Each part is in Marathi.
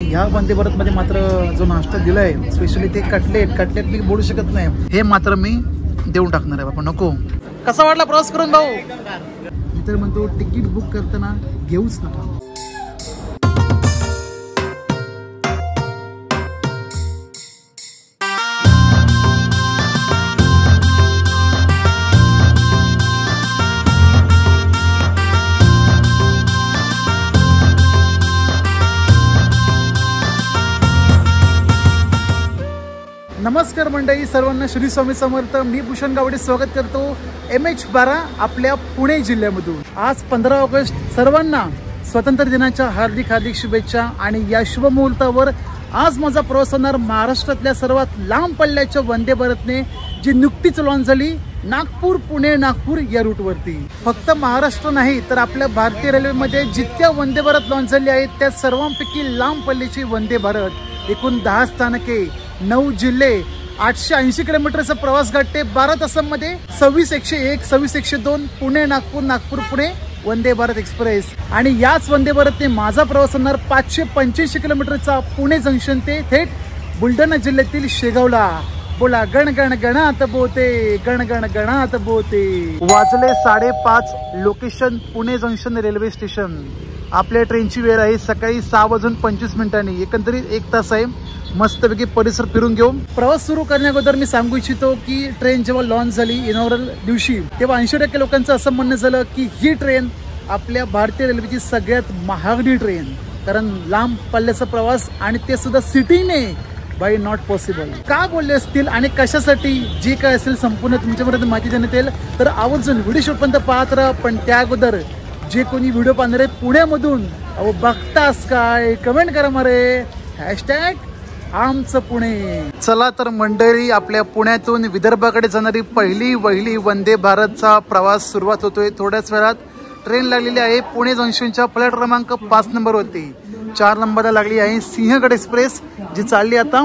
ह्या वंदे भारतमध्ये मात्र जो नाश्ता दिलाय स्पेशली ते कटलेट मी बोलू शकत नाही, हे मात्र मी देऊन टाकणार आहे बाबा, नको. कसा वाटला प्रवास करून भाऊ? मी तर म्हणतो तिकीट बुक करताना घेऊच नका. नमस्कार मंडळी, सर्वांना श्री स्वामी समर्थ. मी भूषण गावडे स्वागत करतो MH12 आपल्या पुणे जिल्ह्यामधून. आज 15 ऑगस्ट, सर्वांना स्वातंत्र्य दिनाच्या हार्दिक शुभेच्छा. आणि या शुभ मुहूर्तावर आज माझा प्रवास होणार महाराष्ट्रातल्या सर्वात लांब पल्ल्याच्या वंदे भारतने, जी नुकतीच लॉन्च झाली नागपूर पुणे नागपूर या रूटवरती. फक्त महाराष्ट्र नाही तर आपल्या भारतीय रेल्वेमध्ये जितक्या वंदे भारत लॉन्च झाली आहेत त्या सर्वांपैकी लांब पल्ल्याची वंदे भारत. एकूण 10 स्थानके, 9 जिल्हे, 880 किलोमीटरचा प्रवास गाठते 12 तासांमध्ये. 2601, 2602 पुणे नागपूर, नागपूर पुणे वंदे भारत एक्सप्रेस. आणि याच वंदे भारतने माझा प्रवास होणार 585 किलोमीटरचा पुणे जंक्शन ते थेट बुलढाणा जिल्ह्यातील शेगावला. बोला गण गण गणात बोते, गण गण गणात बोते. वाजले 5:30. Location Pune junction railway station. आपल्या ट्रेनची वेळ आहे सकाळी 6:25. एकंदरीत 1 तास आहे. मस्तपैकी परिसर फिरून घेऊ. प्रवास सुरू करण्याअगोदर मी सांगू इच्छितो की ट्रेन जेव्हा लॉन्च झाली इनॉग्रल दिवशी, तेव्हा 80% लोकांचं असं म्हणणं झालं की ही ट्रेन आपल्या भारतीय रेल्वेची सगळ्यात महागडी ट्रेन. कारण लांब पल्ल्याचा प्रवास आणि ते सुद्धा सिटीने, बाय नॉट पॉसिबल. का बोलले असतील आणि कशासाठी, जे काय असेल संपूर्ण तुमच्यापर्यंत माहिती देण्यात येईल. तर आवर्जून व्हिडिओ शेवटपर्यंत पाहत राहा. पण त्या अगोदर जे कोणी व्हिडिओ पाहणार आहे पुण्यामधून, अहो बघतास काय, कमेंट करा मारे हॅशटॅग आमचं पुणे. चला तर मंडळी, आपल्या पुण्यातून विदर्भाकडे जाणारी पहिली वहिली वंदे भारतचा प्रवास सुरुवात होतोय. थोड्याच वेळात ट्रेन लागलेली आहे पुणे जंक्शनच्या प्लॅट क्रमांक 5 नंबरवरती. 4 नंबरला लागली आहे सिंहगड एक्सप्रेस, जी चालली आता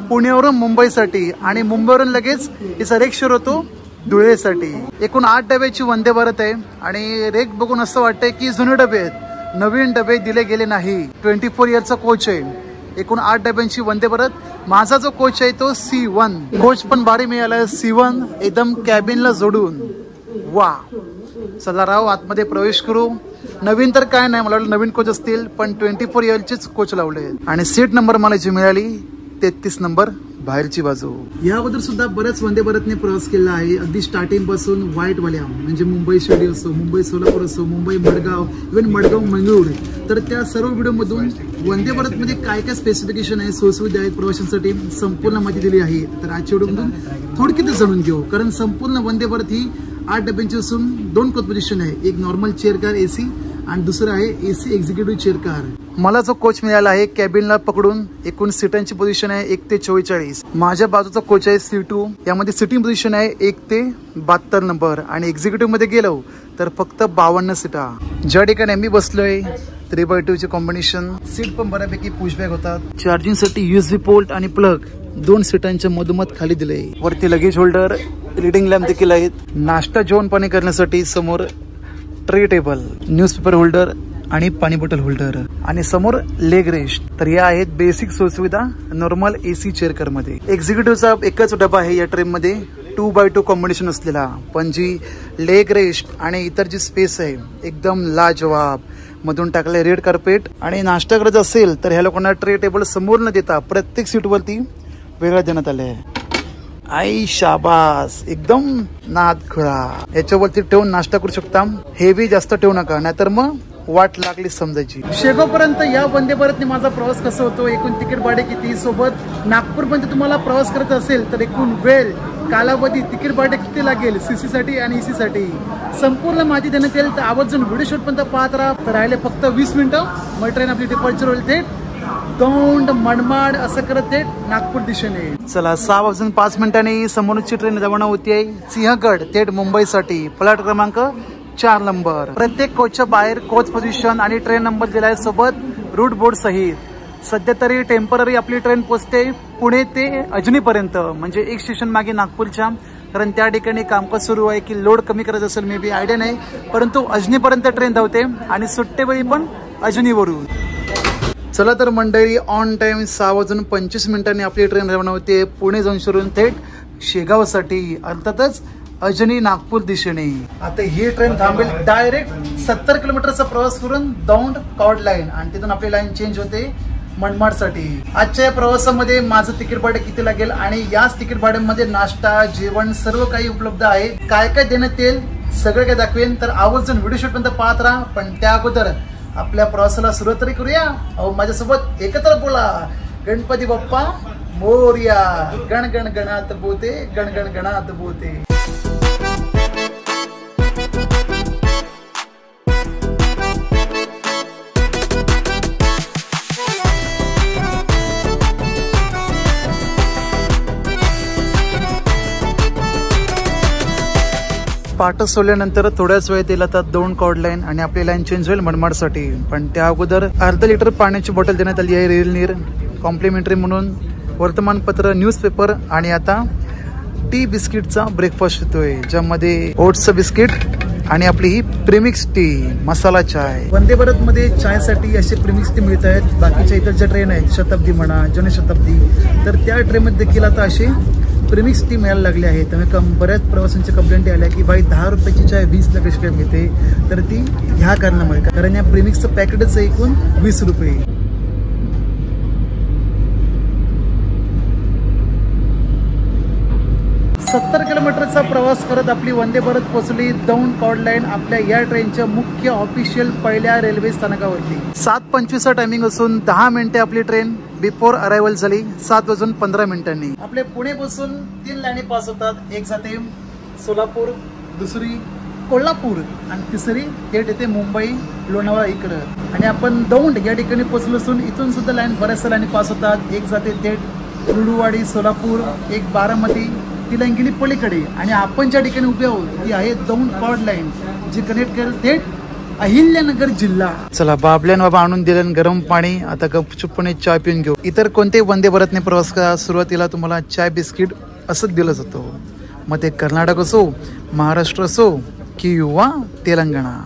पुण्यावरून मुंबईसाठी. आणि मुंबईवरून लगेच हिचा रेक सुरू होतो धुळेसाठी. एकूण 8 डब्याची वंदे भारत आहे. आणि रेक बघून असं वाटतंय की जुने डबे आहेत, नवीन डबे दिले गेले नाही. 24 इयरचा कोच आहे. एकूण 8 डब्यांची वंदे भारत. माझा जो कोच आहे तो C1 कोच पण भारी मिळाला. C1 एकदम कॅबिनला जोडून. वा, चला राव आतमध्ये प्रवेश करू. नवीन तर काय नाही, मला नवीन कोच असतील, पण 24 इयरचेच कोच लावले. आणि सीट नंबर मला जी मिळाली 33 नंबर, बाहेरची बाजू. याबद्दल सुद्धा बऱ्याच वंदे भारतने प्रवास केला आहे. अगदी स्टार्टिंग पासून व्हाईटवाल्या, म्हणजे मुंबई शिर्डी असो, मुंबई सोलापूर असो, मुंबई मडगाव, इव्हन मडगाव मंगळूर. तर त्या सर्व व्हिडिओमधून वंदे भारतमध्ये काय काय स्पेसिफिकेशन आहे, सोयीसुविधा आहेत प्रवाशांसाठी, संपूर्ण माहिती दिली आहे. तर आजच्या व्हिडिओमधून थोडक्यात जाणून घेऊ. कारण संपूर्ण वंदे भारत ही 8 डब्यांची असून 2 कोच पोझिशन आहे. एक नॉर्मल चेअर कार AC आणि दुसरं आहे AC एक्झिक्युटिव्ह चेअर कार. मला जो कोच मिळाला आहे कॅबिनला पकडून, एकूण सीटांची पोझिशन आहे 1 ते 44. माझ्या बाजूचा कोच आहे C2. यामध्ये सिटिंग पोझिशन आहे 1 ते 72 नंबर. आणि एक्झिक्युटिव्ह मध्ये गेलो तर फक्त 52 सीटा. ज्या ठिकाणी मी बसलोय 3x2 चे कॉम्बिनेशन. सीट पण बऱ्यापैकी पुशबॅक होतात. चार्जिंग साठी USB पोर्ट आणि प्लग 2 सीटांच्या मधोमध खाली दिले. वरती लगेज होल्डर, रीडिंग लॅम्प देखील आहेत. नाश्ता जेवण पाणी करण्यासाठी समोर ट्रे टेबल, न्यूजपेपर होल्डर आणि पाणी बॉटल होल्डर. आणि समोर लेग रेस्ट. तर या आहेत बेसिक सोयीसुविधा नॉर्मल AC चेअर कार मध्ये. एक्झिक्युटिव्हचा एकच डबा आहे या ट्रेन मध्ये, 2x2 कॉम्बिनेशन असलेला. पण जी लेग रेस्ट आणि इतर जी स्पेस आहे एकदम लाजवाब. मधून टाकले रेड कार्पेट. आणि नाश्ता करत असेल तर ह्या लोकांना ट्रे टेबल समोर न देता प्रत्येक सीट वरती वेगळा देण्यात आले. आई शाबास, एकदम नाद खुळा. याच्यावरती ठेवून नाश्ता करू शकता. हेवी जास्त ठेवू नका, नाहीतर मग वाट लागली समजायची. शेगावपर्यंत या वंदे भारतने माझा प्रवास कसा होतो, एकूण तिकीट भाडे किती, सोबत नागपूरपर्यंत तुम्हाला प्रवास करत असेल तर एकूण वेळ, कालावधी, तिकीट भाडे किती लागेल CC साठी आणि AC साठी, संपूर्ण माहिती देण्यात येईल. तर आवर्जून व्हिडिओ शेवटपर्यंत पाहत राहा. तर राहिले फक्त 20 मिनिटं, मग ट्रेन आपली डिपार्चर होईल थेट दौंड मनमाड असं करत थेट नागपूर दिशेने. चला 6:05 समोरची ट्रेन रवाना होती सिंहगड थेट मुंबईसाठी. प्लॅट क्रमांक 4 नंबर. प्रत्येक कोचच्या बाहेर कोच पोझिशन आणि ट्रेन नंबर दिलाय सोबत रूट बोर्ड सहित. सध्या तरी टेम्पररी आपली ट्रेन पोहोचते पुणे ते अजनी पर्यंत, म्हणजे एक स्टेशन मागे नागपूरच्या. कारण त्या ठिकाणी कामकाज सुरू आहे की लोड कमी करायचं असेल मे बी, आयडिया नाही. परंतु अजनीपर्यंत ट्रेन धावते आणि सुट्टेवेळी पण अजनीवरून. चला तर मंडळी, ऑन टाइम 6:25 आपली ट्रेन रवाना होते पुणे जंक्शनवरून थेट शेगावसाठी, अर्थातच अजनी नागपूर दिशेने. आता ही ट्रेन थांबेल डायरेक्ट 70 किलोमीटरचा प्रवास करून दौंड कॉर्ड लाईन आणि तिथून आपली लाईन चेंज होते मनमाडसाठी. आजच्या या प्रवासामध्ये माझं तिकीट भाडे किती लागेल आणि याच तिकीट भाड्यामध्ये नाश्ता, जेवण सर्व काही उपलब्ध आहे. काय काय देण्यात येईल सगळं काही दाखवेन, तर आवर्जून व्हिडिओ शूटपर्यंत पाहत राहा. पण त्या अगोदर आपल्या प्रवासाला सुरुवात तरी करूया. अहो माझ्यासोबत एकत्र बोला, गणपती बाप्पा मोरया. गण गण गणात बोते, गण गण गणात बोते. पाठ सोडल्यानंतर थोड्याच वेळ दिला तर दौंड कॉर्ड लाईन आणि आपली लाईन चेंज होईल मनमाडसाठी. पण त्या अगोदर अर्धा लिटर पाण्याची बॉटल देण्यात आली आहे रेल नीर कॉम्प्लिमेंटरी म्हणून. वर्तमानपत्र, न्यूजपेपर आणि आता टी बिस्किटचा ब्रेकफास्ट येतोय, ज्यामध्ये ओट्सचं बिस्किट आणि आपली ही प्रीमिक्स टी मसाला चाय. वंदे भारत मध्ये चायसाठी असे प्रीमिक्स टी मिळत आहेत. बाकीच्या इतर ज्या ट्रेन आहेत, शताब्दी म्हणा, जनशताब्दी, तर त्या ट्रेनमध्ये देखील आता असे प्रीमिक्स टी मिळायला लागली आहे. त्यामुळे बऱ्याच प्रवाशांच्या कंप्लेंट आल्या की भाई 10 रुपयाची चाय 20 कशी काय मिळते, तर ती ह्या कारणामुळे, कारण या प्रीमिक्सचं पॅकेटच एकूण 20 रुपये. सत्तर किलोमीटरचा प्रवास करत आपली वंदे भारत पोहोचली दौंड कॉर्ड लाईन आपल्या या ट्रेनच्या मुख्य ऑफिशियल पहिल्या रेल्वे स्थानकावरती. 7:25 टायमिंग असून 10 मिनिटे आपली ट्रेन बिफोर अरायव्हल झाली 7:15. आपले पुणे पासून 3 लाईनी पास होतात. एक जाते सोलापूर, दुसरी कोल्हापूर आणि तिसरी थेट येते मुंबई लोणावळा इकडं. आणि आपण दौंड या ठिकाणी पोहोचलो असून इथून सुद्धा लाईन बऱ्याचशा लाईनी पास होतात. एक जाते थेट कुर्डुवाडी सोलापूर, एक बारामती, ती लाईन गेली पलीकडे. आणि आपण ज्या ठिकाणी उभे आहोत ती आहे दौंड कॉर्ड लाईन, जी कनेक्ट करेल थेट अहिल्यानगर जिल्हा. चला, बाबल्यान बाबा आणून दिलं गरम पाणी. आता गपचूपपणे चाय पिऊन घेऊ. इतर कोणत्याही वंदे भारतने प्रवास करा, सुरुवातीला तुम्हाला चाय बिस्किट असंच दिलं जातं. मग ते कर्नाटक असो, महाराष्ट्र असो किंवा तेलंगणा.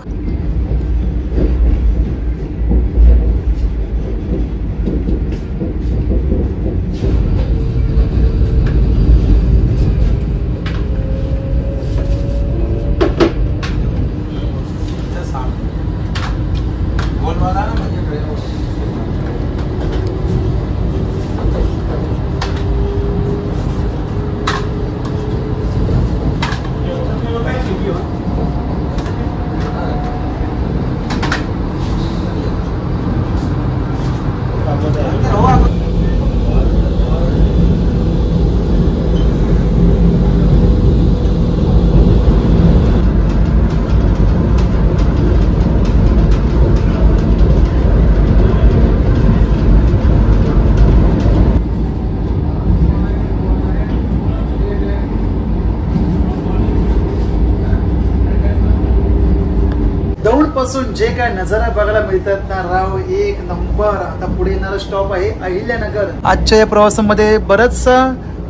पासून जे काय नजारा बघायला मिळतात ना राव, एक नंबर. आता पुढे येणारा स्टॉप आहे अहिल्यानगर. आजच्या या प्रवासामध्ये बराचसा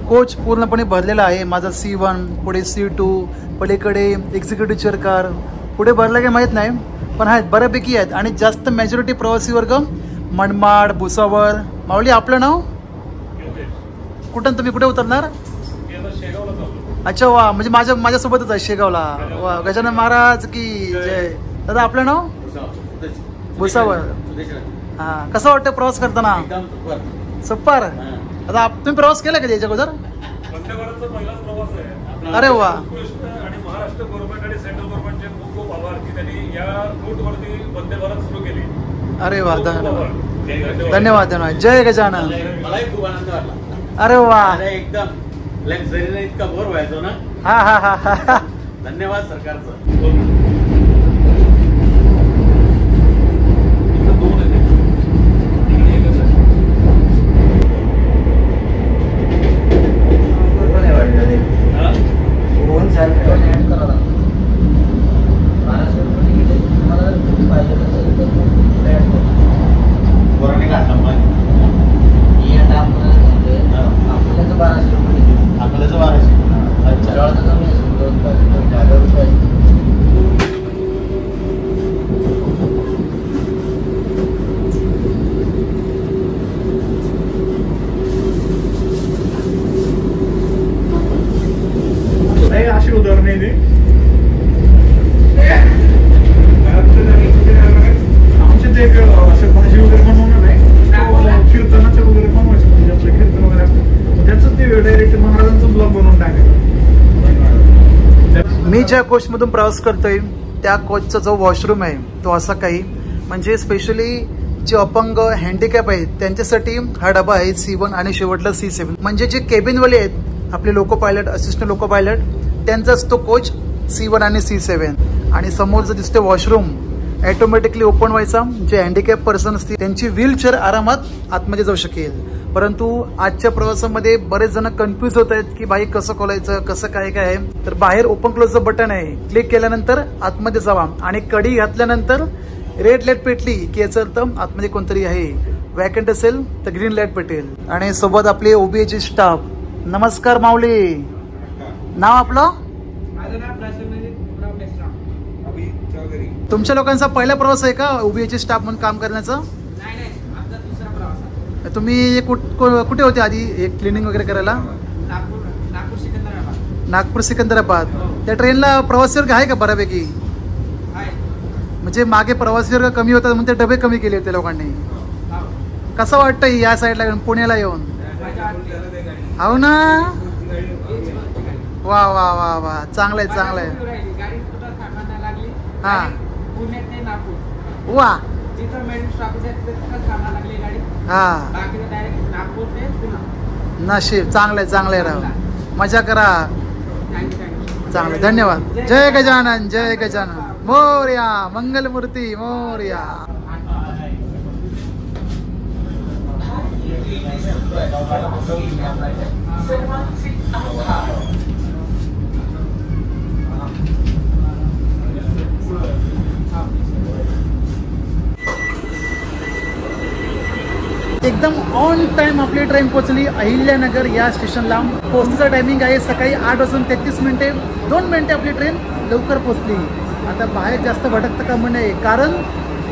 कोच पूर्णपणे भरलेला आहे. माझा C1, पुढे C2, पलीकडे एक्झिक्युटिव्ह चेअर कार. पुढे भरला काही माहीत नाही, पण आहेत बऱ्यापैकी आहेत. आणि जास्त मेजॉरिटी प्रवासी वर्ग मनमाड, भुसावळ. माऊली, आपलं नाव कुठं, तुम्ही कुठे उतरणार? अच्छा, वा, म्हणजे माझ्यासोबतच आहे शेगावला. वा, गजानन महाराज की जय. दादा, आपलं नाव? भुसावळ. हा, कसं वाटतं प्रवास करताना? सुपर. आता तुम्ही प्रवास केला का याच्या अगोदर? अरे वा. महाराष्ट्र गव्हर्नमेंट आणि सेंट्रल गव्हर्नमेंटचे खूप खूप आभार की त्यांनी या रूटवरती वंदे भारत सुरू केली. अरे वा, धन्यवाद धन्यवाद. जय गजानन. मलाही खूप आनंद वाटला. अरे वा, एकदम लक्झरीने इतका बोर व्हायचो ना. हा हा हा हा. धन्यवाद सरकारचं. ज्या कोचमधून प्रवास करतोय त्या कोचचा जो वॉशरूम आहे तो असा काही म्हणजे स्पेशली जे अपंग हँडिकॅप आहेत त्यांच्यासाठी हा डबा आहे C1 आणि शेवटला C7 म्हणजे जे केबिनवाले आहेत आपले loco pilot assistant loco pilot त्यांचाच तो कोच C1 आणि C7 आणि समोर जो दिसतोय वॉशरूम ऑटोमॅटिकली ओपन व्हायचा जे हँडिकॅप पर्सन असतील त्यांची व्हीलचेअर आरामात आतमध्ये जाऊ शकेल परंतु आजच्या प्रवासामध्ये बरेच जण कन्फ्युज होत आहेत की बाई कसं खोलायचं कसं काय काय आहे तर बाहेर ओपन क्लोजचं बटन आहे क्लिक केल्यानंतर आतमध्ये जावा आणि कडी घातल्यानंतर रेड लाईट पेटली की याचा अर्थ आतमध्ये कोणतरी आहे वॅकंट असेल तर ग्रीन लाईट पेटेल आणि सोबत आपले OBAचे स्टाफ नमस्कार माऊली नाव आपलं तुमच्या लोकांचा पहिला प्रवास आहे का OBAचे स्टाफ म्हणून काम करण्याचा तुम्ही कुठे होते आधी एक क्लिनिंग वगैरे करायला नागपूर सिकंदराबाद त्या ट्रेनला प्रवासी वर्ग आहे का बऱ्यापैकी म्हणजे मागे प्रवासी वर्ग कमी होता म्हणून ते डबे कमी केले होते लोकांनी कसं वाटतं या साईडला येऊन पुण्याला येऊन हो ना वा वा वा वा चांगलंय चांगलंय हा वा हा नशीब चांगलंय चांगलंय राव मजा करा चांगलं धन्यवाद जय गजानन जय गजानन मोरया मंगलमूर्ती मोरया एकदम ऑन टाइम आपली ट्रेन पोहोचली अहिल्यानगर या स्टेशनला पोहोचण्याचा टायमिंग आहे सकाळी 8:33 2 मिनिटे आपली ट्रेन लवकर पोहोचली आता बाहेर जास्त भटकता कामा नये कारण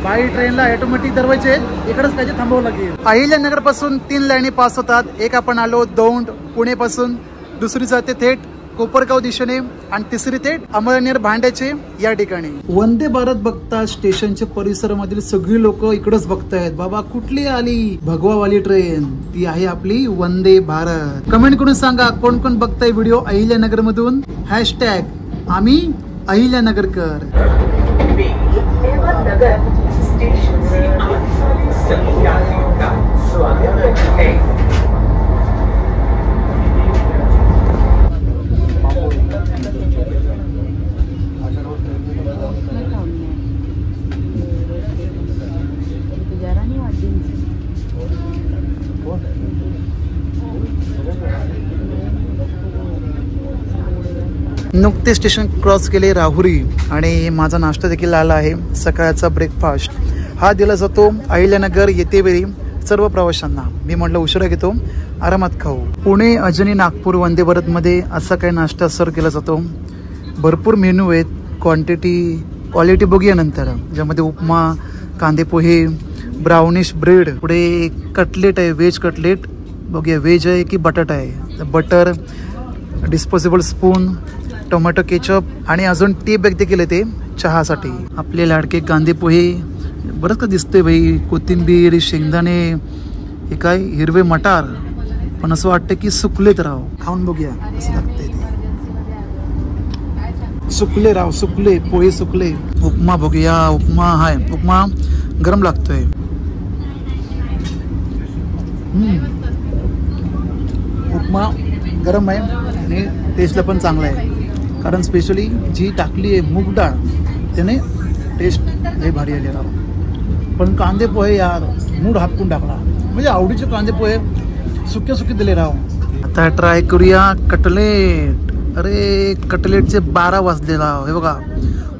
बाहेर ट्रेनला ऑटोमॅटिक दरवाजे आहेत इकडेच काहीतरी थांबावं लागेल अहिल्यानगर पासून 3 लाईनी पास होतात एक आपण आलो दौंड पुणे पासून दुसरी जाते थेट कोपरगाव दिशेने आणि तिसरी थेट अमळनेर भांड्याचे या ठिकाणी वंदे भारत बघता स्टेशनच्या परिसरामधील सगळी लोक इकडेच बघतायत बाबा कुठली आली भगवावाली ट्रेन ती आहे आपली वंदे भारत कमेंट करून सांगा कोण कोण बघताय व्हिडिओ अहिल्यानगर मधून # आम्ही अहिल्यानगरकर नुकते स्टेशन क्रॉस केले राहुरी आणि माझा नाश्ता देखील आला आहे सकाळचा ब्रेकफास्ट हा दिला जातो अहिल्यानगर येतेवेळी सर्व प्रवाशांना मी म्हटलं उशिरा घेतो आरामात खाऊ पुणे अजनी नागपूर वंदे भारतमध्ये असा काही नाश्ता सर्व केला जातो भरपूर मेनू आहेत क्वालिटी बघूया नंतर ज्यामध्ये उपमा कांदे पोहे ब्राउनिश ब्रेड पुढे कटलेट आहे व्हेज कटलेट बघूया व्हेज आहे की बटाटा आहे butter disposable spoon tomato ketchup आणि अजून टी बॅग देखील येते चहासाठी आपले लाडके कांदे पोहे बरंच का दिसतंय भाई कोथिंबीर शेंगदाणे हे काय हिरवे मटार पण असं वाटतं की सुकलेत राव खाऊन बघूया असं लागतंय ते सुकले राव सुकले पोहे सुकले उपमा बघूया उपमा हाय उपमा गरम लागतोय उपमा गरम आहे आणि टेस्टला पण चांगला आहे कारण स्पेशली जी टाकली आहे मूग डाळ त्याने टेस्ट लई भारी आले राव पण कांदे पोहे यार मूड हापकून टाकला म्हणजे आवडीचे कांदे पोहे सुके दिले राव आता ट्राय करूया कटलेट अरे कटलेटचे 12 वाजले राव हे बघा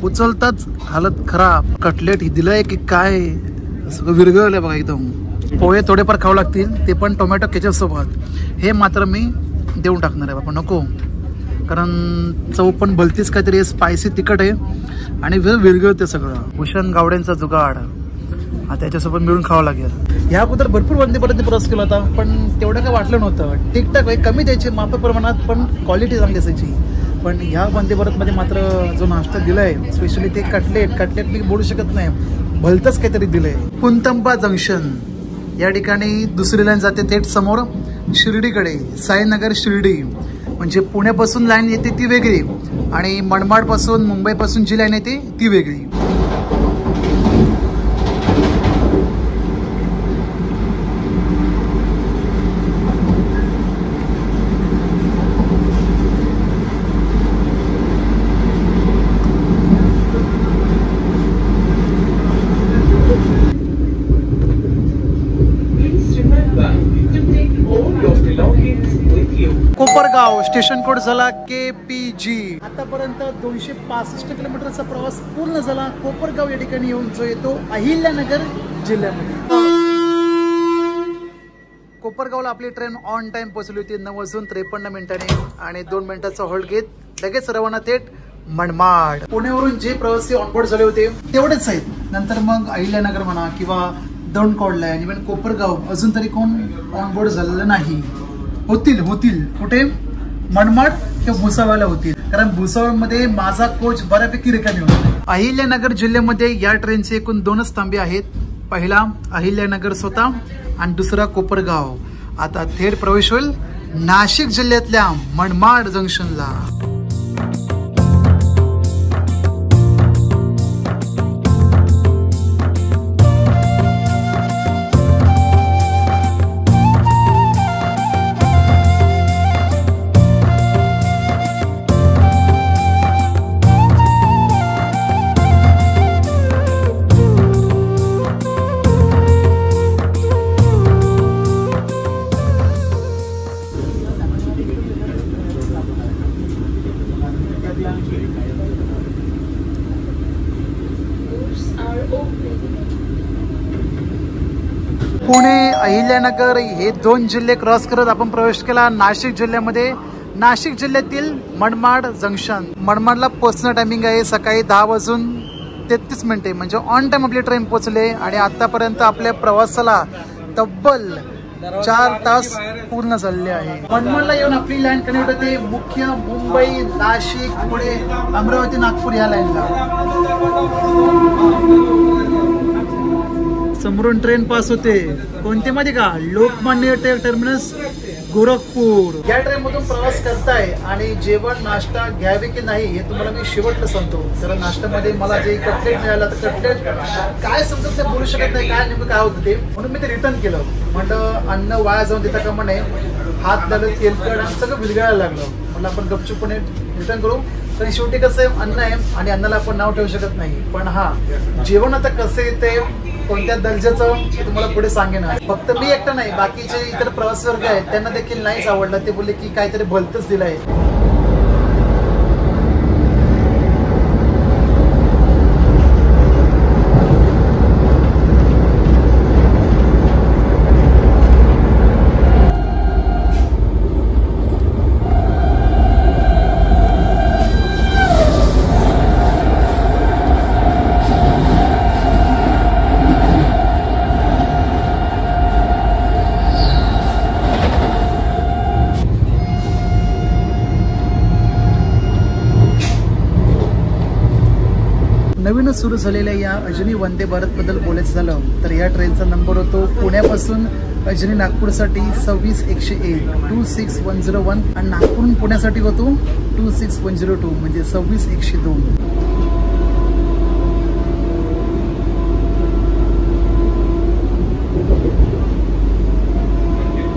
उचलताच हालत खराब कटलेट ही दिलंय की काय सगळं विरघळलंय बघा एकदम पोहे थोडेफार खाऊ लागतील ते पण टोमॅटो केचप सोबत हे मात्र मी देऊन टाकणार आहे बाबा नको कारण चव पण भलतीच काहीतरी स्पायसी तिखट आहे आणि विरघळते सगळं भूषण गावड्यांचा जुगाड आता त्याच्यासोबत मिळून खावं लागेल ह्या अगोदर भरपूर वंदे भारतने प्रवास केला होता पण तेवढं काय वाटलं नव्हतं ठीकठाक आहे कमी द्यायचे माप प्रमाणात पण क्वालिटी चांगली असायची पण ह्या वंदे भारतमध्ये मात्र जो नाश्ता दिलाय स्पेशली ते कटलेट मी बोलू शकत नाही भलतंच काहीतरी दिलंय कुंतंबा जंक्शन या ठिकाणी दुसरी लाईन जाते थेट समोर शिर्डीकडे साईनगर शिर्डी म्हणजे पुण्यापासून लाईन येते ती वेगळी आणि मनमाडपासून मुंबईपासून जी लाईन येते ती वेगळी. कोपरगाव स्टेशन कोड झाला KPG. आतापर्यंत 265 किलोमीटरचा प्रवास पूर्ण झाला. कोपरगाव या ठिकाणी येऊन जो येतो अहिल्यानगर जिल्ह्यामध्ये. कोपरगावला आपली ट्रेन ऑन टाइम पोहोचली होती 9:53 आणि 2 मिनिटाचा होल्ड घेत लगेच रवाना थेट मनमाड. पुण्यावरून जे प्रवासी ऑनबोर्ड झाले होते तेवढेच आहेत. नंतर मग अहिल्यानगर म्हणा किंवा दौंडकोडला आणि इव्हन कोपरगाव अजून तरी कोण ऑनबोर्ड झालेलं नाही. होतील कुठे मनमाड किंवा भुसावळला होतील, कारण भुसावळमध्ये माझा कोच बऱ्यापैकी रिकामी होता. अहिल्यानगर जिल्ह्यामध्ये या ट्रेनचे एकूण 2च थांबे आहेत. पहिला अहिल्यानगर स्वतः आणि दुसरा कोपरगाव. आता थेट प्रवेश होईल नाशिक जिल्ह्यातल्या मनमाड जंक्शनला. पुणे अहिल्यानगर हे 2 जिल्हे क्रॉस करत आपण प्रवेश केला नाशिक जिल्ह्यामध्ये. नाशिक जिल्ह्यातील मनमाड जंक्शन. मनमाडला पोहोचणं टायमिंग आहे सकाळी 10:33 म्हणजे ऑन टाइम आपली ट्रेन पोहोचले. आणि आतापर्यंत आपल्या प्रवासाला तब्बल 4 तास पूर्ण झालेले आहे. मनमाडला येऊन आपली लाईन कनेक्ट होते मुख्य मुंबई, नाशिक, पुणे, अमरावती, नागपूर या लाईनला. समोरून ट्रेन पास होते. कोणते मध्ये का? लोकमान्य टिळक टर्मिनस गोरखपूर. या ट्रेन मधून प्रवास करताय आणि जेवण नाश्ता घ्यावे की नाही हे तुम्हाला मी शेवटला सांगतो. कारण नाश्त्यामध्ये मला जे कटलेट मिळाला तर कटलेट काय समजत नाही, बोलू शकत नाही काय नेमकं काय होतं ते. म्हणून मी ते रिटर्न केलं. म्हणलं अन्न वाया जाऊन देता का म्हणे. हात लागलं, तेलकट आणि सगळं विरघळायला लागलं. म्हणलं आपण गपचूपणे रिटर्न करू. तर शेवटी कसं आहे, अन्न आहे आणि अन्नाला आपण नाव ठेवू शकत नाही. पण हा जेवण आता कसं येते, कोणत्या दर्जाचं ते तुम्हाला पुढे सांगेन. फक्त मी एकटा नाही, बाकीचे इतर प्रवासी वर्ग आहेत त्यांना देखील नाहीच आवडलं. ते बोलले की काहीतरी भलतंच दिलं आहे. नवीनच सुरू झालेल्या या अजनी वंदे भारत बद्दल बोलायचं झालं तर या ट्रेनचा नंबर होतो पुण्यापासून अजनी नागपूरसाठी 26101 26101 आणि नागपूरहून पुण्यासाठी होतो 26102 म्हणजे 26102.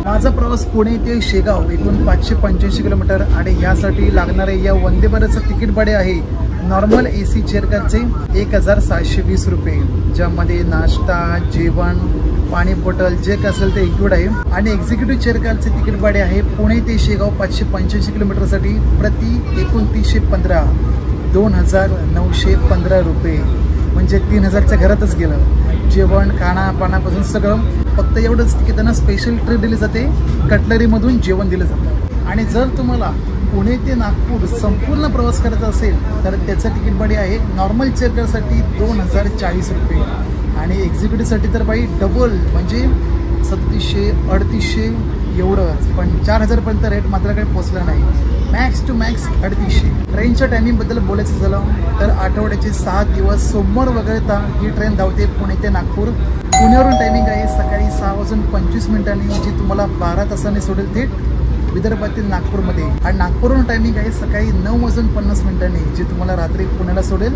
माझा प्रवास पुणे ते शेगाव एकूण 585 किलोमीटर आणि यासाठी लागणारे या वंदे भारतचं तिकीट भाडे आहे नॉर्मल AC चेअर कारचे 1720 रुपये, ज्यामध्ये नाश्ता, जेवण, पाणी बॉटल जे काय असेल ते इन्क्लूड आहे. आणि एक्झिक्युटिव्ह चेअर कारचे तिकीट भाडे आहे पुणे ते शेगाव 585 किलोमीटरसाठी प्रति 2915 2915 रुपये म्हणजे 3000च्या घरातच गेलं. जेवण खाणा पाण्यापासून सगळं. फक्त एवढंच की त्यांना स्पेशल ट्रीट दिली जाते, कटलरीमधून जेवण दिलं जातं. आणि जर तुम्हाला पुणे ते नागपूर संपूर्ण प्रवास करायचा असेल तर त्याचं तिकीट भाडे आहे नॉर्मल चेअर कारसाठी 2040 रुपये आणि एक्झिक्युटिव्हसाठी तर बाई डबल म्हणजे 3700-3800 एवढंच. पण 4000पर्यंत रेट मात्र काही पोचला नाही. Max to max 3800. ट्रेनच्या टायमिंगबद्दल बोलायचं झालं तर आठवड्याचे 7 दिवस सोमवार वगळता ही ट्रेन धावते पुणे ते नागपूर. पुण्यावरून टायमिंग आहे सकाळी 6:25 जी तुम्हाला 12 तासांनी सोडेल थेट विदर्भातील नागपूरमध्ये. आणि नागपूरहून टायमिंग आहे सकाळी 9:50 जे तुम्हाला रात्री पुण्याला सोडेल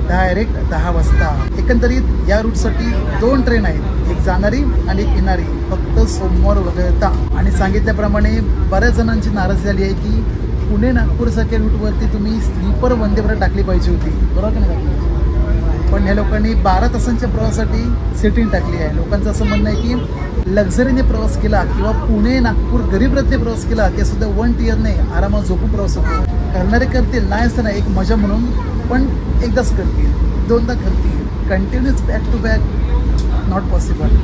डायरेक्ट 10 वाजता. एकंदरीत या रूटसाठी 2 ट्रेन आहेत, एक जाणारी आणि एक येणारी, फक्त सोमवार वगळता. आणि सांगितल्याप्रमाणे बऱ्याच जणांची नाराजी झाली आहे की पुणे नागपूरसारख्या रूटवरती तुम्ही स्लीपर वंदे भारत टाकली पाहिजे होती, बरोबर का नाही टाकली. पण ह्या लोकांनी 12 तासांच्या प्रवासासाठी सिटिंग टाकली आहे. लोकांचं असं म्हणणं आहे की लक्झरीने प्रवास केला किंवा पुणे नागपूर गरीब रथने प्रवास केला ते सुद्धा 1 टियरने आरामात झोपून प्रवास होतो. करणारे करतील, नाही असताना एक मजा म्हणून, पण एकदाच करतील, 2दा करतील. Continuous back to back not possible.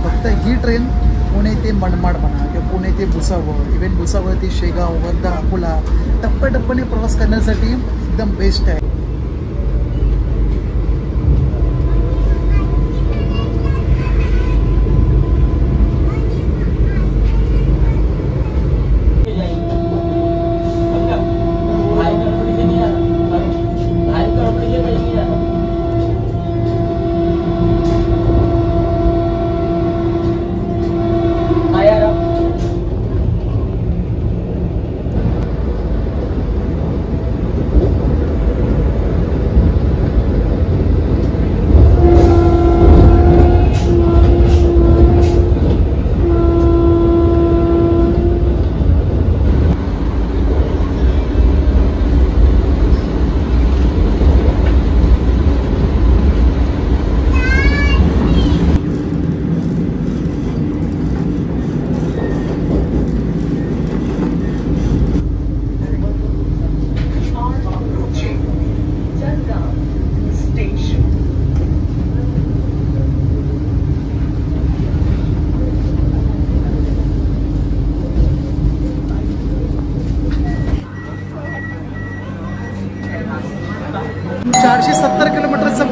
फक्त ही ट्रेन पुणे ते मनमाड म्हणा किंवा पुणे ते भुसावळ, इव्हन भुसावळ ते शेगाव, वर्धा, अकोला टप्प्याटप्प्याने प्रवास करण्यासाठी एकदम बेस्ट आहे.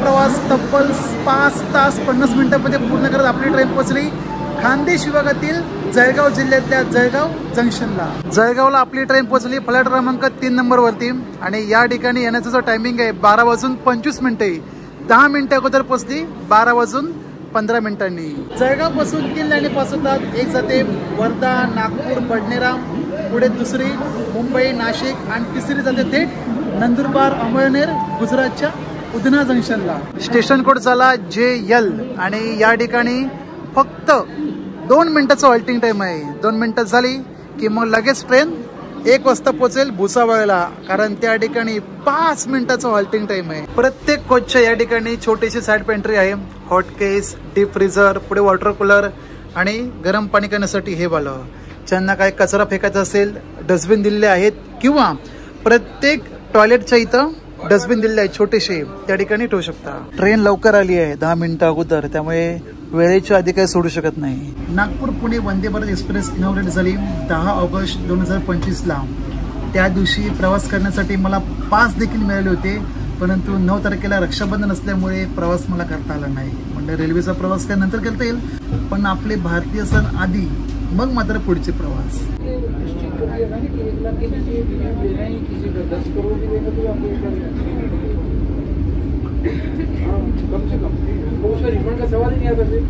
प्रवास तब्बल 5 तास 50 मिनिटांमध्ये पूर्ण करत आपली ट्रेन पोहोचली खानदेश विभागातील जळगाव जिल्ह्यातल्या जळगाव जंक्शनला. जळगावला आपली ट्रेन पोहोचली फ्लॅट क्रमांक 3 नंबरवरती. आणि या ठिकाणी येण्याचा जो टायमिंग आहे 12:25. 10 मिनिटं अगोदर पोहोचली 12:15. जळगाव पासून 3 लाईनी पास होतात. एक जाते वर्धा, नागपूर, बडनेरा, पुढे दुसरी मुंबई, नाशिक आणि तिसरी जाते थेट नंदुरबार, अमळनेर, गुजरातच्या उधना जंक्शनला. स्टेशन कोड झाला JL. आणि या ठिकाणी फक्त 2 मिनिटाचं हॉल्टिंग टाइम आहे. 2 मिनिटं झाली की मग लगेच ट्रेन 1 वाजता पोहोचेल भुसावळला, कारण त्या ठिकाणी 5 मिनिटाचं हॉल्टिंग टाइम आहे. प्रत्येक कोचच्या या ठिकाणी छोटीशी साईड पेंट्री आहे, हॉट केस, डीप फ्रीझर, पुढे वॉटर कूलर आणि गरम पाणी करण्यासाठी हे वालं. ज्यांना काय कचरा फेकायचा असेल डस्टबिन दिलेले आहेत, किंवा प्रत्येक टॉयलेटच्या इथं डस्टबिन दिलेले आहेत छोटेसे, त्या ठिकाणी ठेवू शकता. ट्रेन लवकर आली आहे 10 मिनिटं अगोदर, त्यामुळे वेळेच्या आधी काही सोडू शकत नाही. नागपूर पुणे वंदे भारत एक्सप्रेस इनॉग्रेट झाली 10 ऑगस्ट 2025ला. त्या दिवशी प्रवास करण्यासाठी मला पास देखील मिळाले होते, परंतु 9 तारखेला रक्षाबंधन असल्यामुळे प्रवास मला करता आला नाही. म्हणजे रेल्वेचा प्रवास काय नंतर करता येईल, पण आपले भारतीय सण आधी, मग मात्र पुढचे प्रवास. कम से कम वो उसका रिफंड का सवाल ही नहीं आता फिर.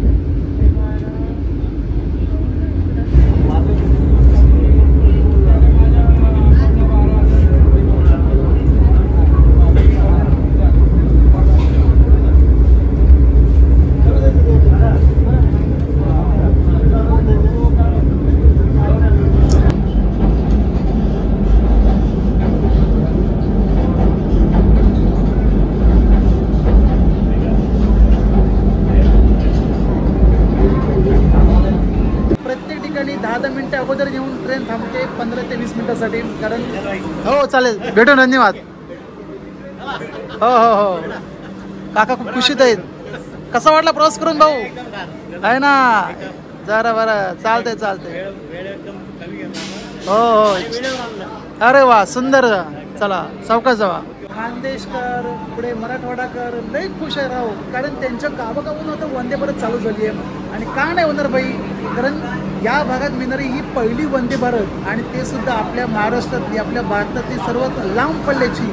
अगोदर येऊन ट्रेन थांबते 15 ते 20 मिनिटांसाठी. कारण हो चालेल, भेटू, धन्यवाद. हो हो हो काका खूप खुशीत आहेत. कसा वाटला प्रवास करून भाऊ? आहे ना, जरा बरं चालतंय चालतंय. हो हो, अरे वा सुंदर. चला सावकाश जावा. खानदेशकर, पुढे मराठवाडाकर लई खुश आहे राहू, कारण त्यांच्या गावागावून आता वंदे भारत चालू झाली आहे. आणि का नाही होणार बाई, कारण या भागात मिळणारी ही पहिली वंदे भारत, आणि ते सुद्धा आपल्या महाराष्ट्रातली, आपल्या भारतातली सर्वात लांब पल्ल्याची.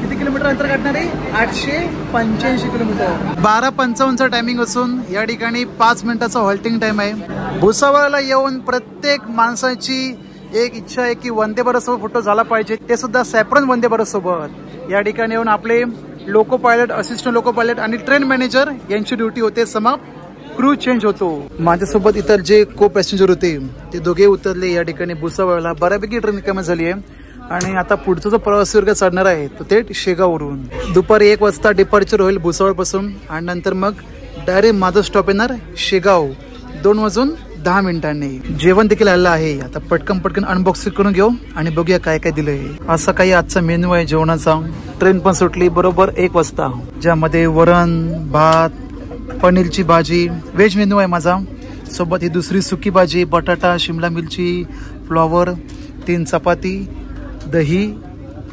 किती किलोमीटर अंतर काढणार आहे? 885 किलोमीटर. 12:55चा टायमिंग असून या ठिकाणी 5 मिनिटाचा हॉल्टिंग टाइम आहे. भुसावळला येऊन प्रत्येक माणसाची एक इच्छा आहे की वंदे भारत सोबत फोटो झाला पाहिजे, ते सुद्धा सॅफ्रॉन वंदे भारत सोबत. या ठिकाणी येऊन आपले loco pilot, assistant loco pilot आणि ट्रेन मॅनेजर यांची ड्युटी होते समाप्त. क्रू चेंज होतो. माझ्यासोबत इतर जे को पॅसेंजर होते ते दोघे उतरले या ठिकाणी भुसावळला. बऱ्यापैकी ट्रेन रिकामी झाली आहे आणि आता पुढचा जो प्रवासी वर्ग चढणार आहे तो थेट शेगाववरून. दुपारी 1 वाजता डिपार्चर होईल भुसावळपासून आणि नंतर मग डायरेक्ट माझं स्टॉप येणार शेगाव 2:10 जेवण देखील आलेलं आहे. आता पटकन अनबॉक्सिंग करून घेऊ आणि बघूया काय काय दिलंय. असा काही आजचा मेन्यू आहे जेवणाचा. ट्रेन पण सुटली बरोबर 1 वाजता, ज्यामध्ये वरण भात, पनीरची भाजी, व्हेज मेन्यू आहे माझा. सोबत ही दुसरी सुकी भाजी, बटाटा, शिमला मिरची, फ्लॉवर, 3 चपाती, दही,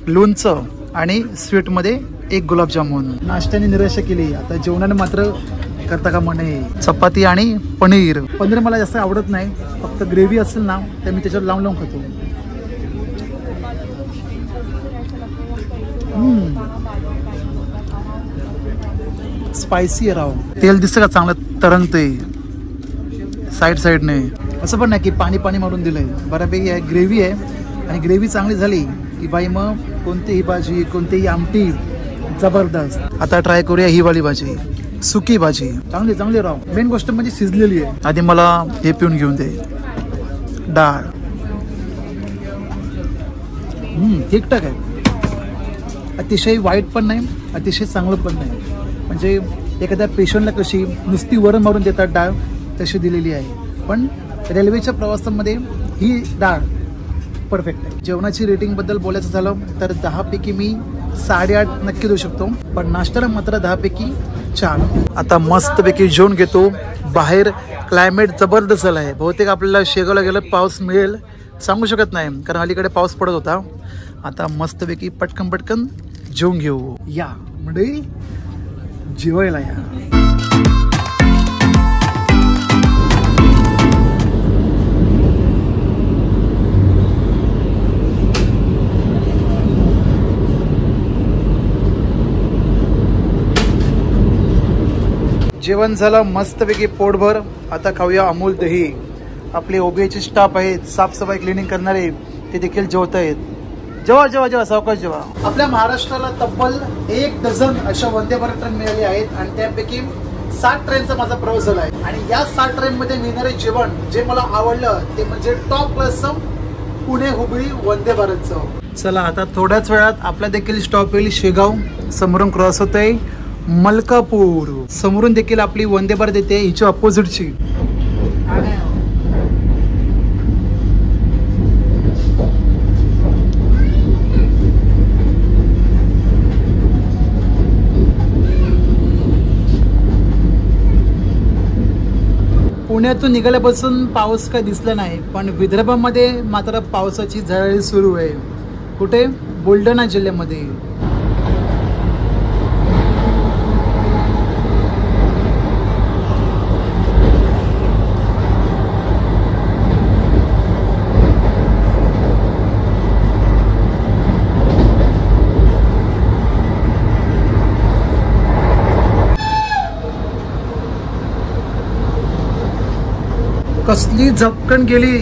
लोणचं आणि स्वीटमध्ये 1 गुलाबजामुन. नाश्त्याने निराशा केली, आता जेवणाने मात्र करता का म्हणे. चपाती आणि पनीर मला जास्त आवडत नाही, फक्त ग्रेव्ही असेल ना तर मी त्याच्यावर लावून खातो. स्पायसी आहे राव. तेल दिसतं का चांगलं तरंगते साईडने. असं पण नाही की पाणी मारून दिलंय, बऱ्यापैकी आहे. ग्रेव्ही आहे आणि ग्रेव्ही चांगली झाली की बाई मग कोणतीही भाजी, कोणतीही आमटी जबरदस्त. आता ट्राय करूया ही वाली भाजी, सुकी भाजी. चांगली राव. मेन गोष्ट म्हणजे शिजलेली आहे. आधी मला हे पिऊन घेऊन दे, डाळ. ठीकठाक आहे. अतिशय वाईट पण नाही, अतिशय चांगलं पण नाही. म्हणजे एखाद्या पेशंटला कशी नुसती वरण मारून देतात डाळ, तशी दिलेली आहे. पण रेल्वेच्या प्रवासामध्ये ही डाळ परफेक्ट आहे. जेवणाची रेटिंग बद्दल बोलायचं झालं तर 10 पैकी मी 8.5 नक्की देऊ शकतो, पण नाश्त्याला मात्र 10 पैकी 4. आता मस्तपैकी जेवण घेतो. बाहेर क्लायमेट जबरदस्त झालं आहे. बहुतेक आपल्याला शेगावला गेलं पाऊस मिळेल, सांगू शकत नाही, कारण अलीकडे पाऊस पडत होता. आता मस्तपैकी पटकन जेवून घेऊ. या म्हणजे जेवायला या. जेवण झालं मस्तपैकी पोटभर. आता खाऊया अमूल दही. आपले ओबीआयचे स्टाफ आहेत, साफसफाई क्लिनिंग करणारे, ते देखील जेवत आहेत. जेव्हा सावकाश जेव्हा. आपल्या महाराष्ट्राला तब्बल 1 डझन अशा वंदे भारत ट्रेन मिळाली आहेत आणि त्यापैकी 60 ट्रेनचा माझा प्रवास झाला आहे. आणि या 60 ट्रेन मध्ये मिळणारे जेवण जे मला आवडलं ते म्हणजे टॉप क्लासचं पुणे हुबळी वंदे भारतचं. चला आता थोड्याच वेळात आपला देखील स्टॉप येईल शेगाव. समोरून क्रॉस होत आहे मलकापूर. समोरून देखील आपली वंदे भारत येते, हिच्या अपोजिटची. पुण्यातून निघाल्यापासून पाऊस काय दिसला नाही, पण विदर्भामध्ये मात्र पावसाची झळाळी सुरू आहे. कुठे? बुलढाणा जिल्ह्यामध्ये. कसली झपकन गेली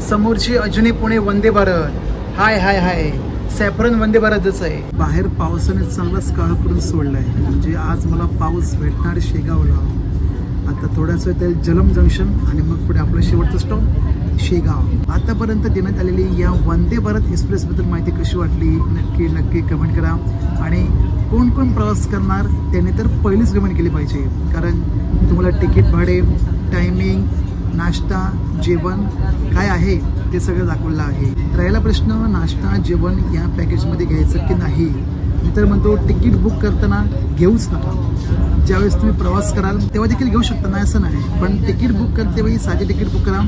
समोरची अजूनी पुणे वंदे भारत. हाय सॅफ्रॉन वंदे भारतच आहे. बाहेर पावसाने चांगलाच काळ करून सोडलाय, म्हणजे आज मला पाऊस भेटणार शेगावला. आता थोड्याच वेळ जलम जंक्शन आणि मग पुढे आपलं शेवटचं स्टॉप शेगाव. आतापर्यंत देण्यात आलेली या वंदे भारत एक्सप्रेस बद्दल माहिती कशी वाटली नक्की कमेंट करा. आणि कोण प्रवास करणार त्याने तर पहिलीच कमेंट केली पाहिजे, कारण तुम्हाला तिकीट भाडे, टायमिंग, नाश्ता, जेवण काय आहे ते सगळं दाखवलं आहे. राहिला प्रश्न नाश्ता जेवण या पॅकेजमध्ये घ्यायचं की नाही, मी तर म्हणतो तिकीट बुक करताना घेऊच नका. ज्यावेळेस तुम्ही प्रवास कराल तेव्हा देखील घेऊ शकता, नाही असं नाही, पण तिकीट बुक करते वेळी साधे तिकीट बुक करा.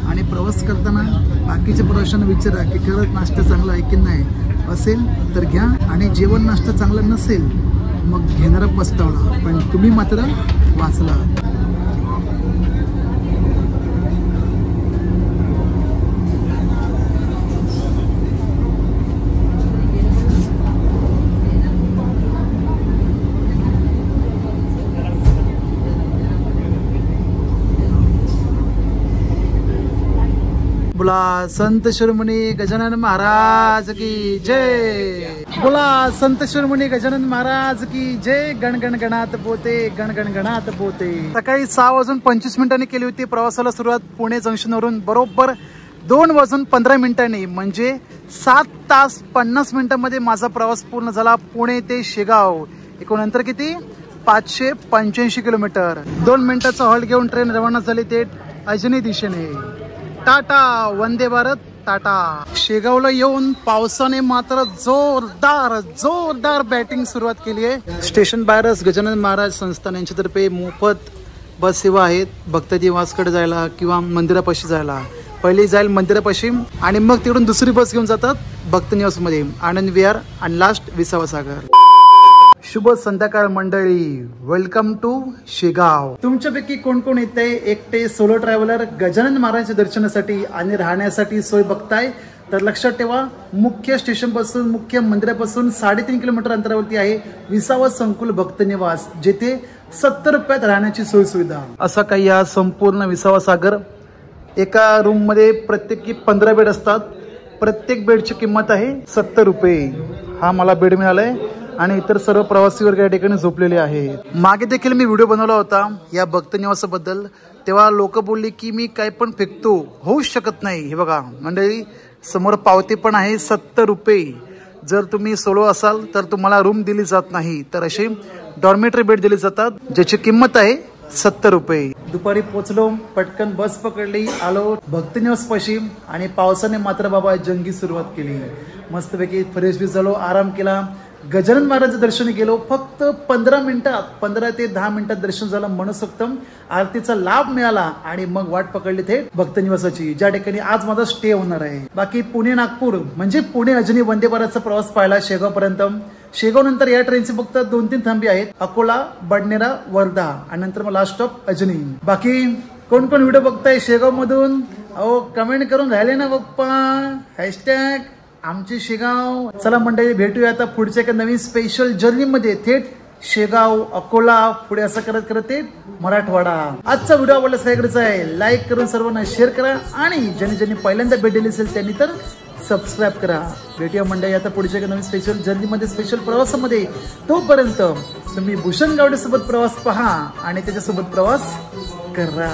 आणि प्रवास करताना बाकीच्या प्रवाशांना विचारा की खरंच नाश्ता चांगला आहे की नाही. असेल तर घ्या आणि जेवण नाश्ता चांगला नसेल मग घेणारा पस्तावला, पण तुम्ही मात्र वाचला. बोला संत शिरोमणी गजानन महाराज की जय. बोला संत शिरोमणी गजानन महाराज की जय. गण गण गणात पोते, गण गण गणात पोते. सकाळी 6:25 केली होती प्रवासाला सुरुवात. पुणे जंक्शन वरून बरोबर 2:15 म्हणजे 7 तास 50 मिनिटांमध्ये माझा प्रवास पूर्ण झाला. पुणे ते शेगाव एकूण अंतर किती? 585 किलोमीटर. 2 मिनिटाचा हॉल्ट घेऊन ट्रेन रवाना झाली ते अजनी दिशेने. टाटा वंदे भारत टाटा. शेगावला येऊन पावसाने मात्र जोरदार बॅटिंग सुरुवात केली आहे. स्टेशन बाहेरच गजानन महाराज संस्थान यांच्यातर्फे मोफत बस सेवा आहेत. भक्त निवासकडे जायला किंवा मंदिरापाशी जायला. पहिली जाईल मंदिरापाशी आणि मग तिकडून दुसरी बस घेऊन जातात भक्त निवास मध्ये. आनंद विहार आणि लास्ट विसावा सागर. शुभ संध्याकाळ मंडळी. Welcome to Shegaon. तुमच्यापैकी कोण कोण येते एकटे सोलो ट्रॅव्हलर गजानन महाराजांच्या दर्शनासाठी आणि राहण्यासाठी सोय बघताय तर लक्षात ठेवा, मुख्य स्टेशन पासून मुख्य मंदिरापासून 3.5 किलोमीटर अंतरावरती आहे विसावा संकुल भक्त निवास, जिथे 70 रुपयात राहण्याची सोय सुविधा. असा काही हा संपूर्ण विसावा सागर. एका रूम मध्ये प्रत्येकी 15 बेड असतात. प्रत्येक बेडची किंमत आहे 70 रुपये. हा मला बेड मिळालाय आणि इतर सर्व प्रवासी वर्ग या ठिकाणी झोपलेले आहेत. मागे देखील मी व्हिडिओ बनवला होता या भक्त निवासाबद्दल. तेव्हा लोक बोलले की मी काय पण फेकतो, होऊच शकत नाही. हे बघा मंडळी, समोर पावती पण आहे 70 रुपये. जर तुम्ही सोलो असाल तर तुम्हाला रूम दिली जात नाही, तर असे डॉर्मेटरी बेड दिले जातात ज्याची किंमत आहे 70 रुपये. दुपारी पोचलो, पटकन बस पकडली, आलो भक्त निवास पाशी आणि पावसाने मात्र बाबा जंगी सुरुवात केली. मस्तपैकी फ्रेश बी झालो, आराम केला. गजानन महाराज दर्शन गेलो. फक्त 15 ते 10 मिनिटात दर्शन झालं मनसोक्तम. आरतीचा लाभ मिळाला आणि मग वाट पकडली थेट भक्त निवासाची, ज्या ठिकाणी आज माझा स्टे होणार आहे. बाकी पुणे नागपूर म्हणजे पुणे अजनी वंदे भारतचा प्रवास पाहिला शेगाव पर्यंत. शेगाव नंतर या ट्रेनचे फक्त 2-3 थांबी आहेत, अकोला, बडनेरा, वर्धा आणि नंतर मग लास्ट स्टॉप अजनी. बाकी कोण कोण व्हिडिओ बघताय शेगाव मधून? अहो कमेंट करून राहिले ना पप्पा. हॅशटॅग आमचे शेगाव. चला मंडळी, भेटूया आता पुढच्या एका नवीन स्पेशल जर्नी मध्ये. थेट शेगाव, अकोला, पुढे असं करत करत ते मराठवाडा. आजचा व्हिडिओ आवडल्यास काय करायचं आहे? लाईक करून सर्वांना शेअर करा आणि ज्यांनी पहिल्यांदा भेट दिली असेल त्यांनी तर सबस्क्राईब करा. भेटूया मंडळी आता पुढच्या एका नवीन स्पेशल जर्नी मध्ये, स्पेशल प्रवासामध्ये. तोपर्यंत तुम्ही भूषण गावडे सोबत प्रवास पहा आणि त्याच्यासोबत प्रवास करा.